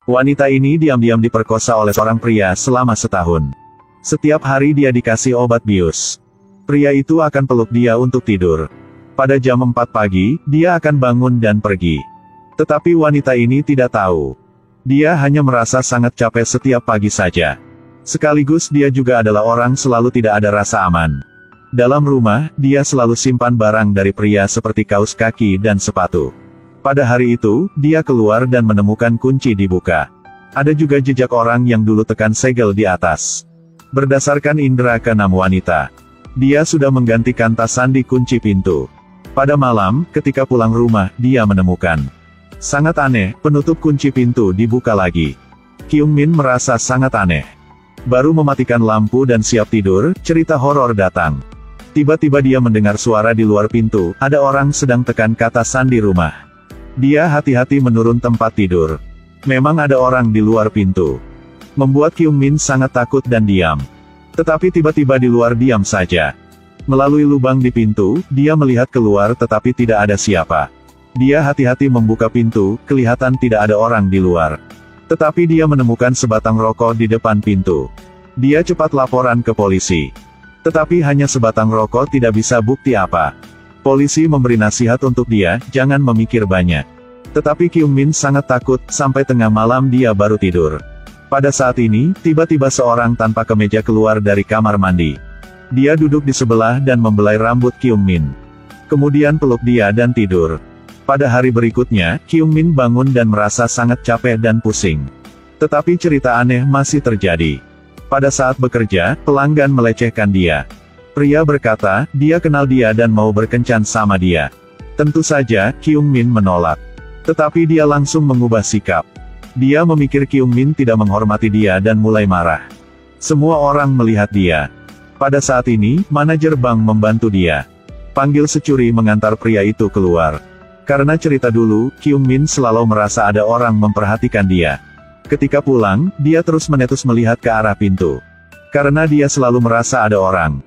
Wanita ini diam-diam diperkosa oleh seorang pria selama setahun. Setiap hari dia dikasih obat bius. Pria itu akan peluk dia untuk tidur. Pada jam 4 pagi, dia akan bangun dan pergi. Tetapi wanita ini tidak tahu. Dia hanya merasa sangat capek setiap pagi saja. Sekaligus dia juga adalah orang selalu tidak ada rasa aman. Dalam rumah, dia selalu simpan barang dari pria seperti kaos kaki dan sepatu. Pada hari itu, dia keluar dan menemukan kunci dibuka. Ada juga jejak orang yang dulu tekan segel di atas. Berdasarkan indera keenam wanita, dia sudah menggantikan tas sandi kunci pintu. Pada malam, ketika pulang rumah, dia menemukan. Sangat aneh, penutup kunci pintu dibuka lagi. Kyung Min merasa sangat aneh. Baru mematikan lampu dan siap tidur, cerita horor datang. Tiba-tiba dia mendengar suara di luar pintu, ada orang sedang tekan kata sandi rumah. Dia hati-hati menurun tempat tidur. Memang ada orang di luar pintu. Membuat Kyung Min sangat takut dan diam. Tetapi tiba-tiba di luar diam saja. Melalui lubang di pintu, dia melihat keluar tetapi tidak ada siapa. Dia hati-hati membuka pintu, kelihatan tidak ada orang di luar. Tetapi dia menemukan sebatang rokok di depan pintu. Dia cepat laporan ke polisi. Tetapi hanya sebatang rokok tidak bisa bukti apa. Polisi memberi nasihat untuk dia, jangan memikir banyak. Tetapi Kyung Min sangat takut, sampai tengah malam dia baru tidur. Pada saat ini, tiba-tiba seorang tanpa kemeja keluar dari kamar mandi. Dia duduk di sebelah dan membelai rambut Kyung Min. Kemudian peluk dia dan tidur. Pada hari berikutnya, Kyung Min bangun dan merasa sangat capek dan pusing. Tetapi cerita aneh masih terjadi. Pada saat bekerja, pelanggan melecehkan dia. Pria berkata, dia kenal dia dan mau berkencan sama dia. Tentu saja, Kyung Min menolak. Tetapi dia langsung mengubah sikap. Dia memikir Kyung Min tidak menghormati dia dan mulai marah. Semua orang melihat dia. Pada saat ini, manajer bank membantu dia. Panggil securi mengantar pria itu keluar. Karena cerita dulu, Kyung Min selalu merasa ada orang memperhatikan dia. Ketika pulang, dia terus menetus melihat ke arah pintu. Karena dia selalu merasa ada orang.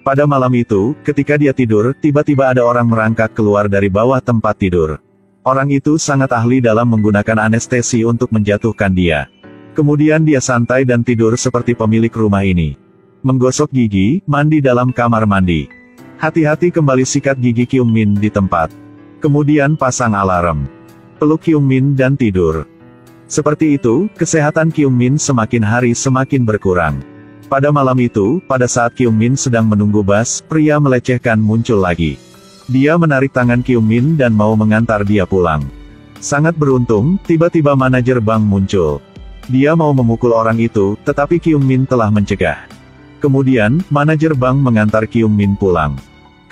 Pada malam itu, ketika dia tidur, tiba-tiba ada orang merangkak keluar dari bawah tempat tidur. Orang itu sangat ahli dalam menggunakan anestesi untuk menjatuhkan dia. Kemudian dia santai dan tidur seperti pemilik rumah ini. Menggosok gigi, mandi dalam kamar mandi. Hati-hati kembali sikat gigi Kyung Min di tempat. Kemudian pasang alarm. Peluk Kyung Min dan tidur. Seperti itu, kesehatan Kyung Min semakin hari semakin berkurang. Pada malam itu, pada saat Kyung Min sedang menunggu bus, pria melecehkan muncul lagi. Dia menarik tangan Kyung Min dan mau mengantar dia pulang. Sangat beruntung, tiba-tiba manajer bank muncul. Dia mau memukul orang itu, tetapi Kyung Min telah mencegah. Kemudian, manajer bank mengantar Kyung Min pulang.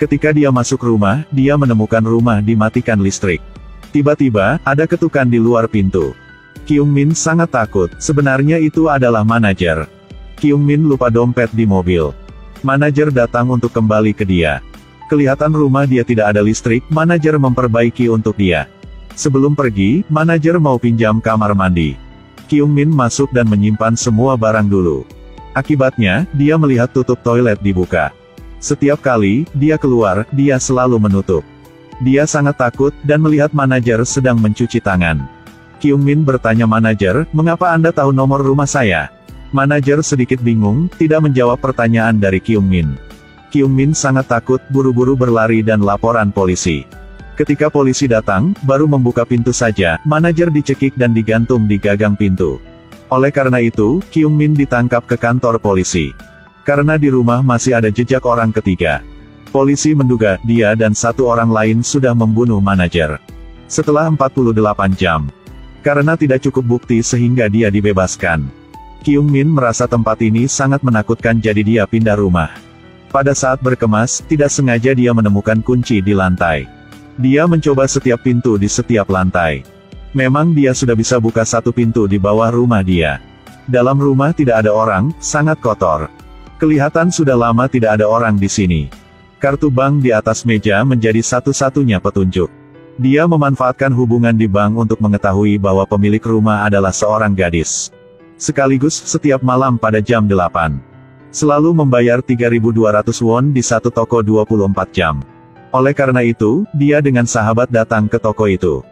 Ketika dia masuk rumah, dia menemukan rumah dimatikan listrik. Tiba-tiba, ada ketukan di luar pintu. Kyung Min sangat takut, sebenarnya itu adalah manajer. Kyung Min lupa dompet di mobil. Manajer datang untuk kembali ke dia. Kelihatan rumah dia tidak ada listrik, manajer memperbaiki untuk dia. Sebelum pergi, manajer mau pinjam kamar mandi. Kyung Min masuk dan menyimpan semua barang dulu. Akibatnya, dia melihat tutup toilet dibuka. Setiap kali dia keluar, dia selalu menutup. Dia sangat takut, dan melihat manajer sedang mencuci tangan. Kyung Min bertanya manajer, mengapa Anda tahu nomor rumah saya? Manajer sedikit bingung, tidak menjawab pertanyaan dari Kyung Min. Kyung Min sangat takut, buru-buru berlari dan laporan polisi. Ketika polisi datang, baru membuka pintu saja, manajer dicekik dan digantung di gagang pintu. Oleh karena itu, Kyung Min ditangkap ke kantor polisi. Karena di rumah masih ada jejak orang ketiga. Polisi menduga, dia dan satu orang lain sudah membunuh manajer. Setelah 48 jam. Karena tidak cukup bukti sehingga dia dibebaskan. Kyung Min merasa tempat ini sangat menakutkan jadi dia pindah rumah. Pada saat berkemas, tidak sengaja dia menemukan kunci di lantai. Dia mencoba setiap pintu di setiap lantai. Memang dia sudah bisa buka satu pintu di bawah rumah dia. Dalam rumah tidak ada orang, sangat kotor. Kelihatan sudah lama tidak ada orang di sini. Kartu bank di atas meja menjadi satu-satunya petunjuk. Dia memanfaatkan hubungan di bank untuk mengetahui bahwa pemilik rumah adalah seorang gadis. Sekaligus, setiap malam pada jam 8. Selalu membayar 3.200 won di satu toko 24 jam. Oleh karena itu, dia dengan sahabat datang ke toko itu.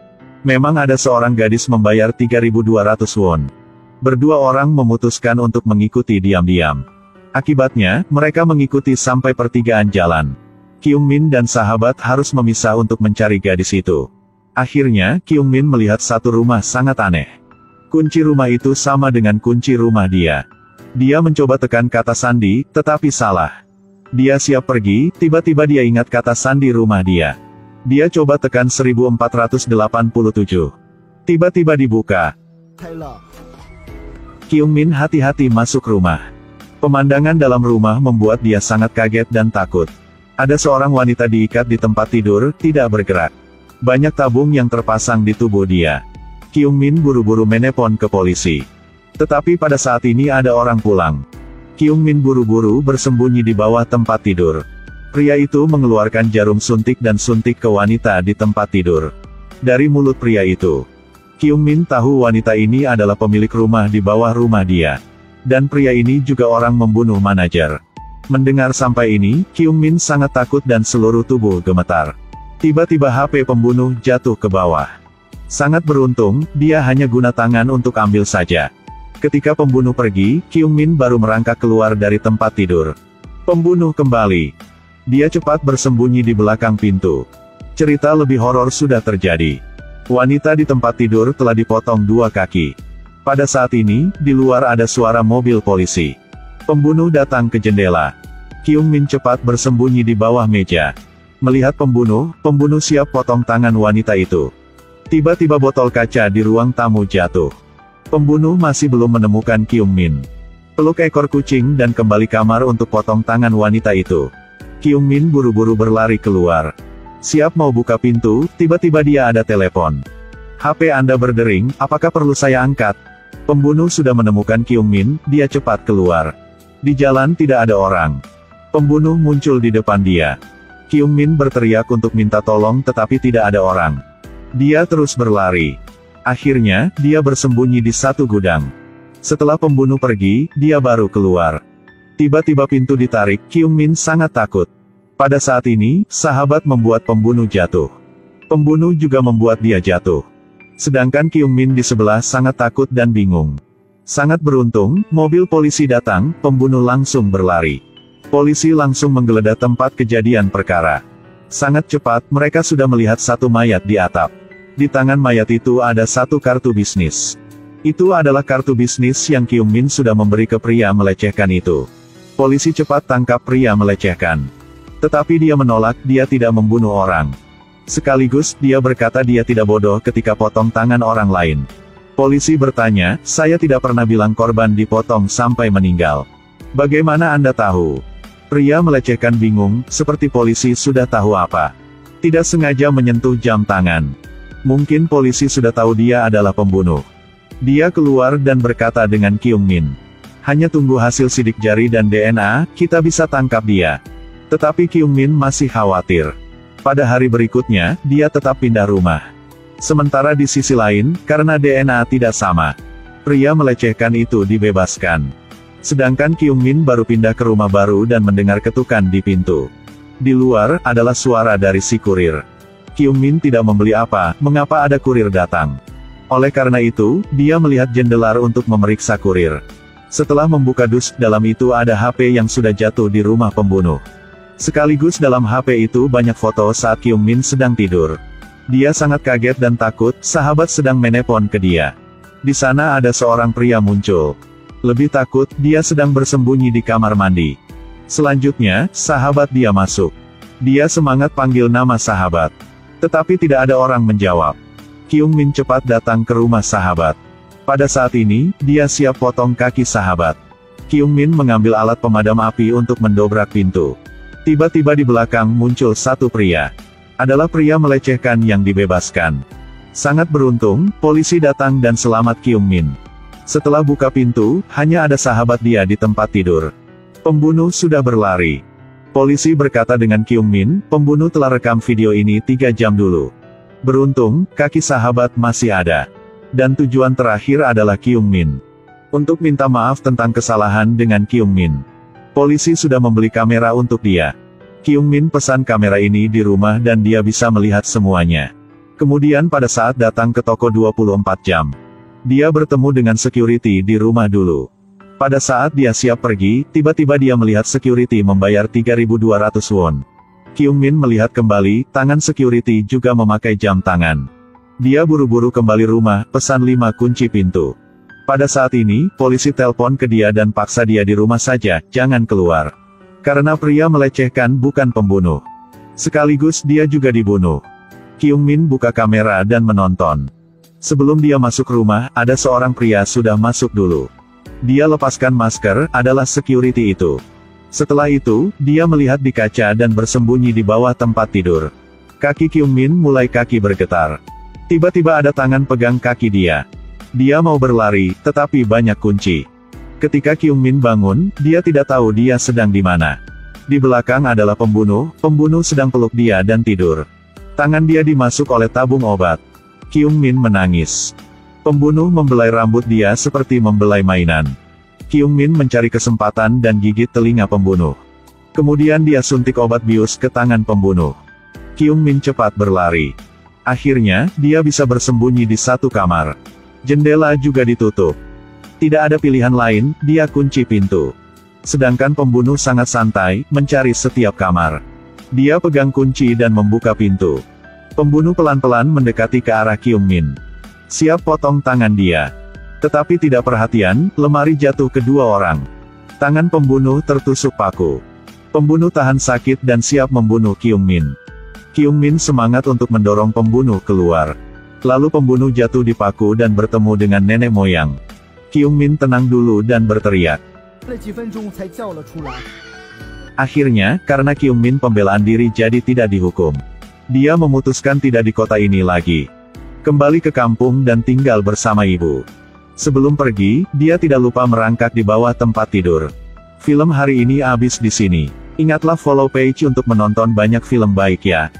Memang ada seorang gadis membayar 3.200 won. Berdua orang memutuskan untuk mengikuti diam-diam. Akibatnya, mereka mengikuti sampai pertigaan jalan. Kyung-min dan sahabat harus memisah untuk mencari gadis itu. Akhirnya, Kyung-min melihat satu rumah sangat aneh. Kunci rumah itu sama dengan kunci rumah dia. Dia mencoba tekan kata sandi, tetapi salah. Dia siap pergi, tiba-tiba dia ingat kata sandi rumah dia. Dia coba tekan 1487. Tiba-tiba dibuka. Kyung-min hati-hati masuk rumah. Pemandangan dalam rumah membuat dia sangat kaget dan takut. Ada seorang wanita diikat di tempat tidur, tidak bergerak. Banyak tabung yang terpasang di tubuh dia. Kyung-min buru-buru menelpon ke polisi. Tetapi pada saat ini ada orang pulang. Kyung-min buru-buru bersembunyi di bawah tempat tidur. Pria itu mengeluarkan jarum suntik dan suntik ke wanita di tempat tidur. Dari mulut pria itu, Kyung-min tahu wanita ini adalah pemilik rumah di bawah rumah dia. Dan pria ini juga orang membunuh manajer. Mendengar sampai ini, Kyung-min sangat takut dan seluruh tubuh gemetar. Tiba-tiba HP pembunuh jatuh ke bawah. Sangat beruntung, dia hanya guna tangan untuk ambil saja. Ketika pembunuh pergi, Kyung-min baru merangkak keluar dari tempat tidur. Pembunuh kembali. Dia cepat bersembunyi di belakang pintu. Cerita lebih horor sudah terjadi. Wanita di tempat tidur telah dipotong dua kaki. Pada saat ini, di luar ada suara mobil polisi. Pembunuh datang ke jendela. Kyung-min cepat bersembunyi di bawah meja. Melihat pembunuh siap potong tangan wanita itu. Tiba-tiba botol kaca di ruang tamu jatuh. Pembunuh masih belum menemukan Kyung-min. Peluk ekor kucing dan kembali kamar untuk potong tangan wanita itu. Kyung-min buru-buru berlari keluar. Siap mau buka pintu, tiba-tiba dia ada telepon. HP Anda berdering, apakah perlu saya angkat? Pembunuh sudah menemukan Kyung-min, dia cepat keluar. Di jalan tidak ada orang. Pembunuh muncul di depan dia. Kyung-min berteriak untuk minta tolong tetapi tidak ada orang. Dia terus berlari. Akhirnya, dia bersembunyi di satu gudang. Setelah pembunuh pergi, dia baru keluar. Tiba-tiba pintu ditarik, Kyung-min sangat takut. Pada saat ini, sahabat membuat pembunuh jatuh. Pembunuh juga membuat dia jatuh. Sedangkan Kyung-min di sebelah sangat takut dan bingung. Sangat beruntung, mobil polisi datang, pembunuh langsung berlari. Polisi langsung menggeledah tempat kejadian perkara. Sangat cepat, mereka sudah melihat satu mayat di atap. Di tangan mayat itu ada satu kartu bisnis. Itu adalah kartu bisnis yang Kyung-min sudah memberi ke pria melecehkan itu. Polisi cepat tangkap pria melecehkan. Tetapi dia menolak, dia tidak membunuh orang. Sekaligus, dia berkata dia tidak bodoh ketika potong tangan orang lain. Polisi bertanya, saya tidak pernah bilang korban dipotong sampai meninggal. Bagaimana Anda tahu? Pria melecehkan bingung, seperti polisi sudah tahu apa. Tidak sengaja menyentuh jam tangan. Mungkin polisi sudah tahu dia adalah pembunuh. Dia keluar dan berkata dengan Kyung-min. Hanya tunggu hasil sidik jari dan DNA, kita bisa tangkap dia. Tetapi Kyung-min masih khawatir. Pada hari berikutnya, dia tetap pindah rumah. Sementara di sisi lain, karena DNA tidak sama, pria melecehkan itu dibebaskan. Sedangkan Kyung-min baru pindah ke rumah baru dan mendengar ketukan di pintu. Di luar, adalah suara dari si kurir. Kyung-min tidak membeli apa, mengapa ada kurir datang. Oleh karena itu, dia melihat jendela untuk memeriksa kurir. Setelah membuka dus, dalam itu ada HP yang sudah jatuh di rumah pembunuh. Sekaligus dalam HP itu banyak foto saat Kyung-min sedang tidur. Dia sangat kaget dan takut, sahabat sedang menelpon ke dia. Di sana ada seorang pria muncul. Lebih takut, dia sedang bersembunyi di kamar mandi. Selanjutnya, sahabat dia masuk. Dia semangat panggil nama sahabat. Tetapi tidak ada orang menjawab. Kyung-min cepat datang ke rumah sahabat. Pada saat ini, dia siap potong kaki sahabat. Kyung-min mengambil alat pemadam api untuk mendobrak pintu. Tiba-tiba di belakang muncul satu pria. Adalah pria melecehkan yang dibebaskan. Sangat beruntung, polisi datang dan selamat Kyung-min. Setelah buka pintu, hanya ada sahabat dia di tempat tidur. Pembunuh sudah berlari. Polisi berkata dengan Kyung-min, pembunuh telah rekam video ini 3 jam dulu. Beruntung, kaki sahabat masih ada. Dan tujuan terakhir adalah Kyung-min. Untuk minta maaf tentang kesalahan dengan Kyung-min. Polisi sudah membeli kamera untuk dia. Kyung-min pesan kamera ini di rumah dan dia bisa melihat semuanya. Kemudian pada saat datang ke toko 24 jam, dia bertemu dengan security di rumah dulu. Pada saat dia siap pergi, tiba-tiba dia melihat security membayar 3.200 won. Kyung-min melihat kembali, tangan security juga memakai jam tangan. Dia buru-buru kembali rumah, pesan 5 kunci pintu. Pada saat ini, polisi telepon ke dia dan paksa dia di rumah saja, jangan keluar. Karena pria melecehkan bukan pembunuh. Sekaligus dia juga dibunuh. Kyung-min buka kamera dan menonton. Sebelum dia masuk rumah, ada seorang pria sudah masuk dulu. Dia lepaskan masker, adalah security itu. Setelah itu, dia melihat di kaca dan bersembunyi di bawah tempat tidur. Kaki Kyung-min mulai kaki bergetar. Tiba-tiba ada tangan pegang kaki dia. Dia mau berlari, tetapi banyak kunci. Ketika Kyung-min bangun, dia tidak tahu dia sedang di mana. Di belakang adalah pembunuh sedang peluk dia dan tidur. Tangan dia dimasuk oleh tabung obat. Kyung-min menangis. Pembunuh membelai rambut dia seperti membelai mainan. Kyung-min mencari kesempatan dan gigit telinga pembunuh. Kemudian dia suntik obat bius ke tangan pembunuh. Kyung-min cepat berlari. Akhirnya, dia bisa bersembunyi di satu kamar. Jendela juga ditutup. Tidak ada pilihan lain, dia kunci pintu. Sedangkan pembunuh sangat santai, mencari setiap kamar. Dia pegang kunci dan membuka pintu. Pembunuh pelan-pelan mendekati ke arah Kyung-min. Siap potong tangan dia. Tetapi tidak perhatian, lemari jatuh ke 2 orang. Tangan pembunuh tertusuk paku. Pembunuh tahan sakit dan siap membunuh Kyung-min. Kyung-min semangat untuk mendorong pembunuh keluar. Lalu pembunuh jatuh di paku dan bertemu dengan nenek moyang. Kyung-min tenang dulu dan berteriak. Akhirnya, karena Kyung-min pembelaan diri jadi tidak dihukum. Dia memutuskan tidak di kota ini lagi. Kembali ke kampung dan tinggal bersama ibu. Sebelum pergi, dia tidak lupa merangkak di bawah tempat tidur. Film hari ini habis di sini. Ingatlah follow page untuk menonton banyak film baik ya.